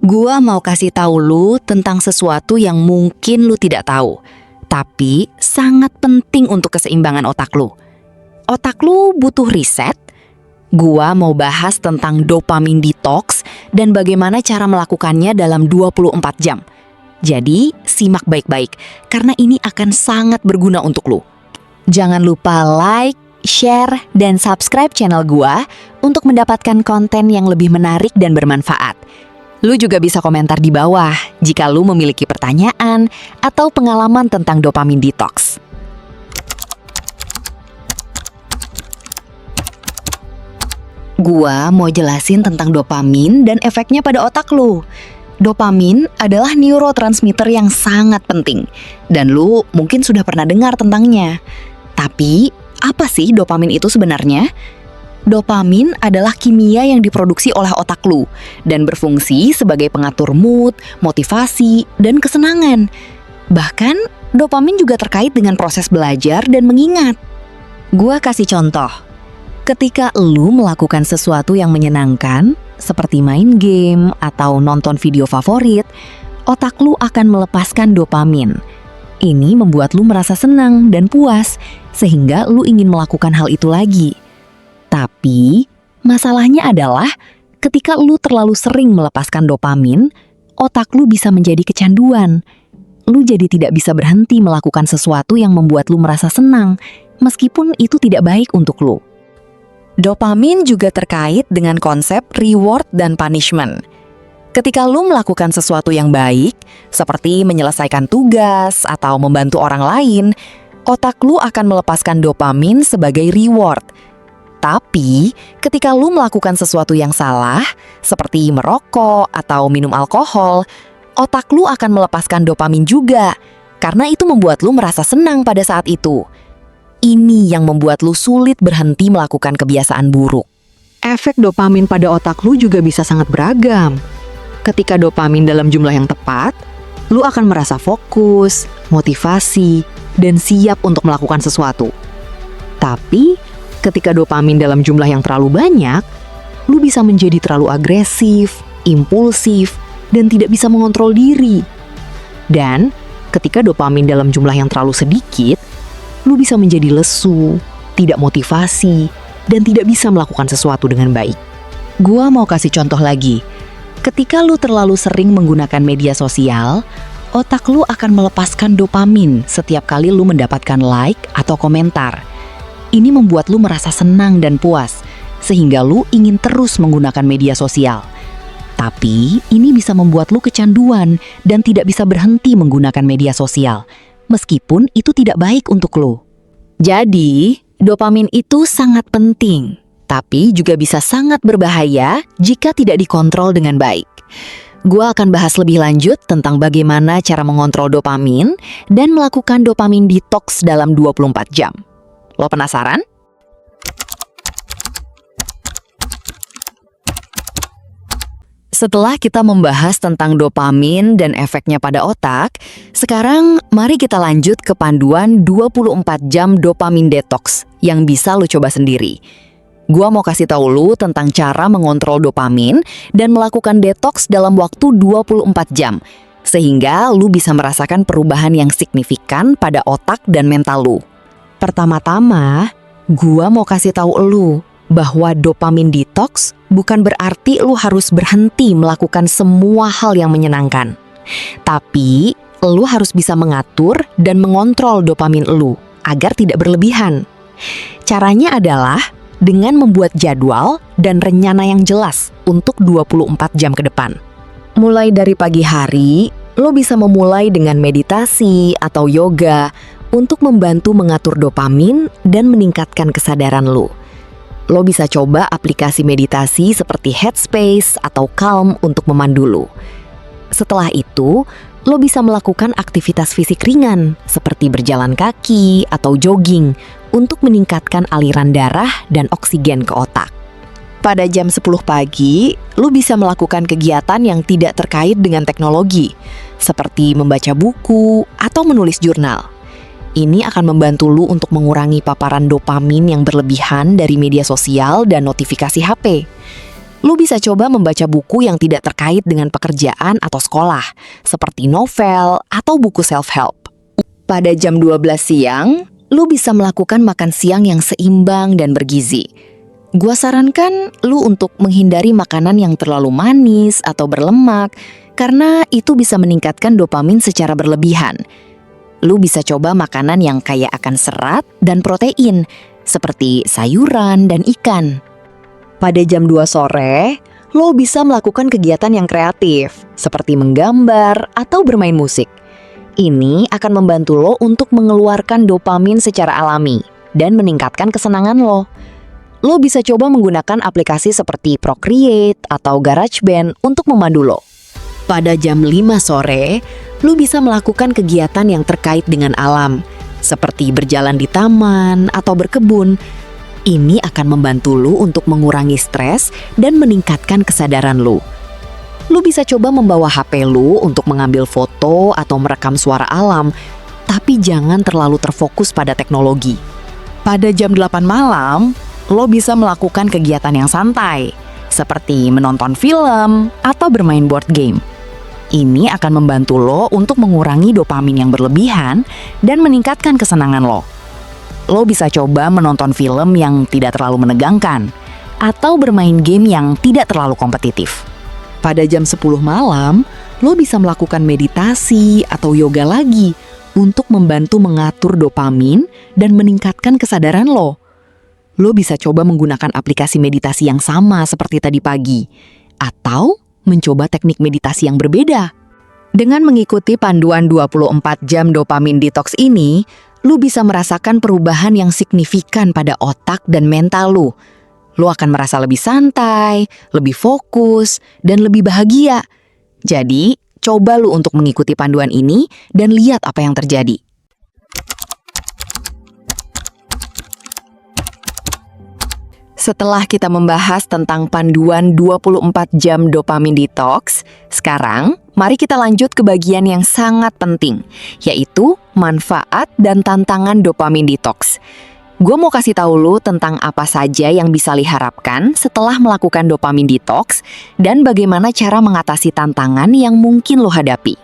Gua mau kasih tahu lu tentang sesuatu yang mungkin lu tidak tahu, tapi sangat penting untuk keseimbangan otak lu. Otak lu butuh riset. Gua mau bahas tentang dopamin detox dan bagaimana cara melakukannya dalam 24 jam. Jadi, simak baik-baik, karena ini akan sangat berguna untuk lu. Jangan lupa like, share, dan subscribe channel gua untuk mendapatkan konten yang lebih menarik dan bermanfaat. Lu juga bisa komentar di bawah jika lu memiliki pertanyaan atau pengalaman tentang dopamin detox. Gua mau jelasin tentang dopamin dan efeknya pada otak lu. Dopamin adalah neurotransmitter yang sangat penting, dan lu mungkin sudah pernah dengar tentangnya. Tapi, apa sih dopamin itu sebenarnya? Dopamin adalah kimia yang diproduksi oleh otak lu dan berfungsi sebagai pengatur mood, motivasi, dan kesenangan. Bahkan, dopamin juga terkait dengan proses belajar dan mengingat. Gua kasih contoh. Ketika lu melakukan sesuatu yang menyenangkan, seperti main game atau nonton video favorit, otak lu akan melepaskan dopamin. Ini membuat lu merasa senang dan puas, sehingga lu ingin melakukan hal itu lagi. Tapi, masalahnya adalah ketika lu terlalu sering melepaskan dopamin, otak lu bisa menjadi kecanduan. Lu jadi tidak bisa berhenti melakukan sesuatu yang membuat lu merasa senang, meskipun itu tidak baik untuk lu. Dopamin juga terkait dengan konsep reward dan punishment. Ketika lu melakukan sesuatu yang baik, seperti menyelesaikan tugas atau membantu orang lain, otak lu akan melepaskan dopamin sebagai reward. Tapi, ketika lu melakukan sesuatu yang salah, seperti merokok atau minum alkohol, otak lu akan melepaskan dopamin juga, karena itu membuat lu merasa senang pada saat itu. Ini yang membuat lu sulit berhenti melakukan kebiasaan buruk. Efek dopamin pada otak lu juga bisa sangat beragam. Ketika dopamin dalam jumlah yang tepat, lu akan merasa fokus, motivasi, dan siap untuk melakukan sesuatu. Tapi, ketika dopamin dalam jumlah yang terlalu banyak, lu bisa menjadi terlalu agresif, impulsif, dan tidak bisa mengontrol diri. Dan, ketika dopamin dalam jumlah yang terlalu sedikit, lu bisa menjadi lesu, tidak motivasi, dan tidak bisa melakukan sesuatu dengan baik. Gua mau kasih contoh lagi. Ketika lu terlalu sering menggunakan media sosial, otak lu akan melepaskan dopamin setiap kali lu mendapatkan like atau komentar. Ini membuat lu merasa senang dan puas, sehingga lu ingin terus menggunakan media sosial. Tapi, ini bisa membuat lu kecanduan dan tidak bisa berhenti menggunakan media sosial, meskipun itu tidak baik untuk lo. Jadi, dopamin itu sangat penting, tapi juga bisa sangat berbahaya jika tidak dikontrol dengan baik. Gua akan bahas lebih lanjut tentang bagaimana cara mengontrol dopamin dan melakukan dopamin detox dalam 24 jam. Lo penasaran? Setelah kita membahas tentang dopamin dan efeknya pada otak, sekarang mari kita lanjut ke panduan 24 jam dopamin detox yang bisa lo coba sendiri. Gua mau kasih tahu lu tentang cara mengontrol dopamin dan melakukan detox dalam waktu 24 jam, sehingga lu bisa merasakan perubahan yang signifikan pada otak dan mental lu. Pertama-tama, gua mau kasih tahu lu bahwa dopamin detox bukan berarti lu harus berhenti melakukan semua hal yang menyenangkan. Tapi, lu harus bisa mengatur dan mengontrol dopamin lu agar tidak berlebihan. Caranya adalah dengan membuat jadwal dan rencana yang jelas untuk 24 jam ke depan. Mulai dari pagi hari, lo bisa memulai dengan meditasi atau yoga untuk membantu mengatur dopamin dan meningkatkan kesadaran lo. Lo bisa coba aplikasi meditasi seperti Headspace atau Calm untuk memandu lo. Setelah itu, lo bisa melakukan aktivitas fisik ringan seperti berjalan kaki atau jogging untuk meningkatkan aliran darah dan oksigen ke otak. Pada jam 10 pagi, lo bisa melakukan kegiatan yang tidak terkait dengan teknologi, seperti membaca buku atau menulis jurnal. Ini akan membantu lo untuk mengurangi paparan dopamin yang berlebihan dari media sosial dan notifikasi HP. Lu bisa coba membaca buku yang tidak terkait dengan pekerjaan atau sekolah, seperti novel atau buku self-help. Pada jam 12 siang, lu bisa melakukan makan siang yang seimbang dan bergizi. Gua sarankan lu untuk menghindari makanan yang terlalu manis atau berlemak, karena itu bisa meningkatkan dopamin secara berlebihan. Lu bisa coba makanan yang kaya akan serat dan protein, seperti sayuran dan ikan. Pada jam 2 sore, lo bisa melakukan kegiatan yang kreatif, seperti menggambar atau bermain musik. Ini akan membantu lo untuk mengeluarkan dopamin secara alami dan meningkatkan kesenangan lo. Lo bisa coba menggunakan aplikasi seperti Procreate atau GarageBand untuk memandu lo. Pada jam 5 sore, lo bisa melakukan kegiatan yang terkait dengan alam, seperti berjalan di taman atau berkebun. Ini akan membantu lu untuk mengurangi stres dan meningkatkan kesadaran lu. Lu bisa coba membawa HP lu untuk mengambil foto atau merekam suara alam, tapi jangan terlalu terfokus pada teknologi. Pada jam 8 malam, lo bisa melakukan kegiatan yang santai, seperti menonton film atau bermain board game. Ini akan membantu lo untuk mengurangi dopamin yang berlebihan dan meningkatkan kesenangan lo. Lo bisa coba menonton film yang tidak terlalu menegangkan atau bermain game yang tidak terlalu kompetitif. Pada jam 10 malam, lo bisa melakukan meditasi atau yoga lagi untuk membantu mengatur dopamin dan meningkatkan kesadaran lo. Lo bisa coba menggunakan aplikasi meditasi yang sama seperti tadi pagi, atau mencoba teknik meditasi yang berbeda. Dengan mengikuti panduan 24 jam dopamin detox ini, lu bisa merasakan perubahan yang signifikan pada otak dan mental lu. Lu akan merasa lebih santai, lebih fokus, dan lebih bahagia. Jadi, coba lu untuk mengikuti panduan ini dan lihat apa yang terjadi. Setelah kita membahas tentang panduan 24 jam dopamin detox, sekarang mari kita lanjut ke bagian yang sangat penting, yaitu manfaat dan tantangan dopamin detox. Gue mau kasih tahu lu tentang apa saja yang bisa diharapkan setelah melakukan dopamin detox dan bagaimana cara mengatasi tantangan yang mungkin lo hadapi.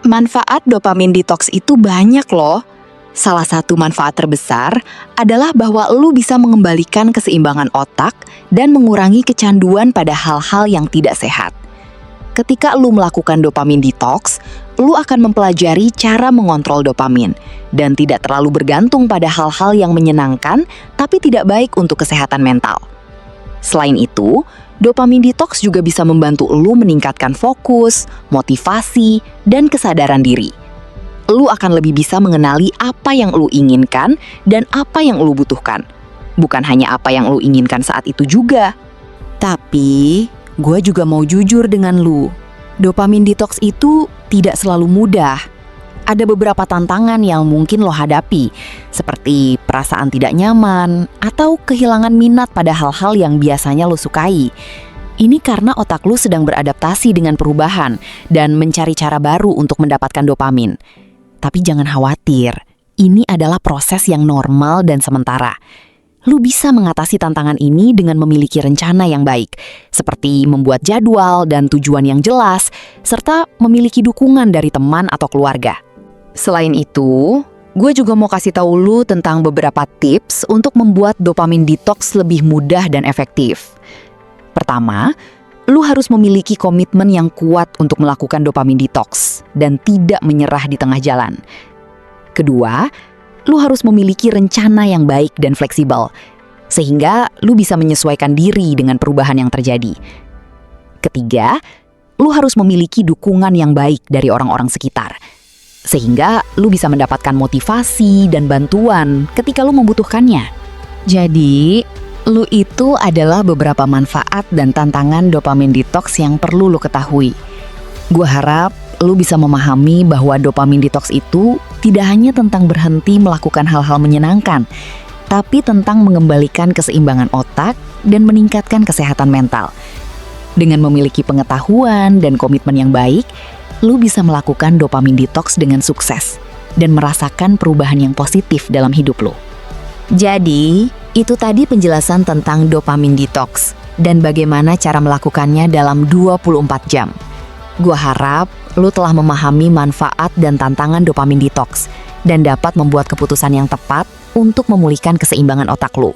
Manfaat dopamin detox itu banyak loh. Salah satu manfaat terbesar adalah bahwa lu bisa mengembalikan keseimbangan otak dan mengurangi kecanduan pada hal-hal yang tidak sehat. Ketika lu melakukan dopamin detox, lu akan mempelajari cara mengontrol dopamin dan tidak terlalu bergantung pada hal-hal yang menyenangkan tapi tidak baik untuk kesehatan mental. Selain itu, dopamin detox juga bisa membantu lu meningkatkan fokus, motivasi, dan kesadaran diri. Lu akan lebih bisa mengenali apa yang lu inginkan dan apa yang lu butuhkan. Bukan hanya apa yang lu inginkan saat itu juga. Tapi, gue juga mau jujur dengan lu. Dopamin detox itu tidak selalu mudah. Ada beberapa tantangan yang mungkin lo hadapi, seperti perasaan tidak nyaman atau kehilangan minat pada hal-hal yang biasanya lo sukai. Ini karena otak lu sedang beradaptasi dengan perubahan dan mencari cara baru untuk mendapatkan dopamin. Tapi jangan khawatir, ini adalah proses yang normal dan sementara. Lu bisa mengatasi tantangan ini dengan memiliki rencana yang baik, seperti membuat jadwal dan tujuan yang jelas, serta memiliki dukungan dari teman atau keluarga. Selain itu, gue juga mau kasih tahu lu tentang beberapa tips untuk membuat dopamin detox lebih mudah dan efektif. Pertama, lu harus memiliki komitmen yang kuat untuk melakukan dopamin detox dan tidak menyerah di tengah jalan. Kedua, lu harus memiliki rencana yang baik dan fleksibel, sehingga lu bisa menyesuaikan diri dengan perubahan yang terjadi. Ketiga, lu harus memiliki dukungan yang baik dari orang-orang sekitar, sehingga lu bisa mendapatkan motivasi dan bantuan ketika lu membutuhkannya. Jadi, lu itu adalah beberapa manfaat dan tantangan dopamin detox yang perlu lu ketahui. Gue harap lu bisa memahami bahwa dopamin detox itu tidak hanya tentang berhenti melakukan hal-hal menyenangkan, tapi tentang mengembalikan keseimbangan otak dan meningkatkan kesehatan mental. Dengan memiliki pengetahuan dan komitmen yang baik, lu bisa melakukan dopamin detox dengan sukses dan merasakan perubahan yang positif dalam hidup lu. Jadi, itu tadi penjelasan tentang dopamin detox. dan bagaimana cara melakukannya dalam 24 jam. Gua harap lu telah memahami manfaat dan tantangan dopamin detox dan dapat membuat keputusan yang tepat untuk memulihkan keseimbangan otak lu.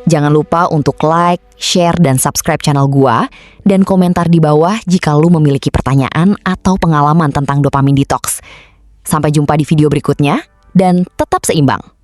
Jangan lupa untuk like, share, dan subscribe channel gua, dan komentar di bawah jika lu memiliki pertanyaan atau pengalaman tentang dopamin detox. Sampai jumpa di video berikutnya, dan tetap seimbang.